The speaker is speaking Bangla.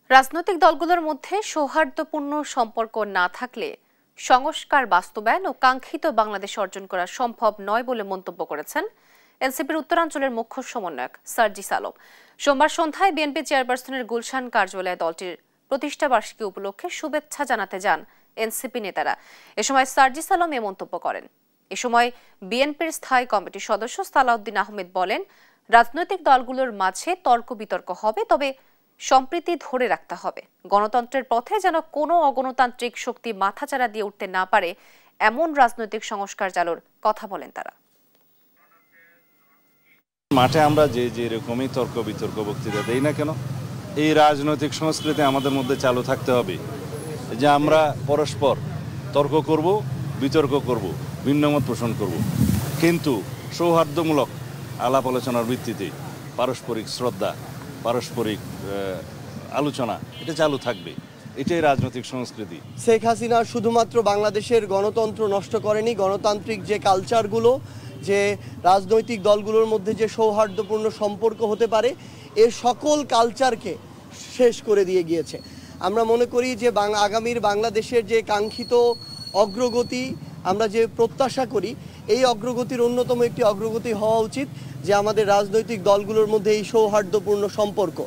রাজনৈতিক দলগুলোর মধ্যে সৌহার্দ্যপূর্ণ সম্পর্ক না থাকলে সংস্কার বাস্তবায়ন ও কাঙ্ক্ষিত বাংলাদেশ অর্জন করা সম্ভব নয় বলে মন্তব্য করেছেন এনসিপির উত্তরাঞ্চলের মুখ্য সমন্বয়ক সার্জিস আলম। সোমবার সন্ধ্যায় বিএনপি চেয়ারপারসনের গুলশান কার্যালয়ে দলটির প্রতিষ্ঠাবার্ষিকী উপলক্ষে শুভেচ্ছা জানাতে যান এনসিপি নেতারা। এ সময় সার্জিস আলম এ মন্তব্য করেন। এ সময় বিএনপির স্থায়ী কমিটির সদস্য সালাউদ্দিন আহমেদ বলেন, রাজনৈতিক দলগুলোর মাঝে তর্ক বিতর্ক হবে, তবে সম্প্রীতি ধরে রাখতে হবে। গণতন্ত্রের পথে যেন কোনো অগণতান্ত্রিক শক্তি মাথাচাড়া দিয়ে উঠতে না পারে, এমন রাজনৈতিক সংস্কার চালুর কথা বলেন তারা। মাঠে আমরা যে রকমই তর্ক বিতর্ক বক্তৃতা দেই না কেন, এই রাজনৈতিক সংস্কৃতি আমাদের মধ্যে চালু থাকতে হবে যে আমরা পরস্পর তর্ক করব, বিতর্ক করব, ভিন্নমত পোষণ করব, কিন্তু সৌহার্দ্যমূলক আলাপ আলোচনার ভিত্তিতে পারস্পরিক শ্রদ্ধা, পারস্পরিক আলোচনা এটা চালু থাকবে। এটাই রাজনৈতিক সংস্কৃতি। শেখ হাসিনা শুধুমাত্র বাংলাদেশের গণতন্ত্র নষ্ট করেনি, গণতান্ত্রিক যে কালচারগুলো, যে রাজনৈতিক দলগুলোর মধ্যে যে সৌহার্দ্যপূর্ণ সম্পর্ক হতে পারে, এর সকল কালচারকে শেষ করে দিয়ে গিয়েছে। আমরা মনে করি যে আগামীর বাংলাদেশের যে কাঙ্ক্ষিত অগ্রগতি আমরা যে প্রত্যাশা করি, এই অগ্রগতির অন্যতম একটি অগ্রগতি হওয়া উচিত যে আমাদের রাজনৈতিক দলগুলোর মধ্যে এই সৌহার্দ্যপূর্ণ সম্পর্ক।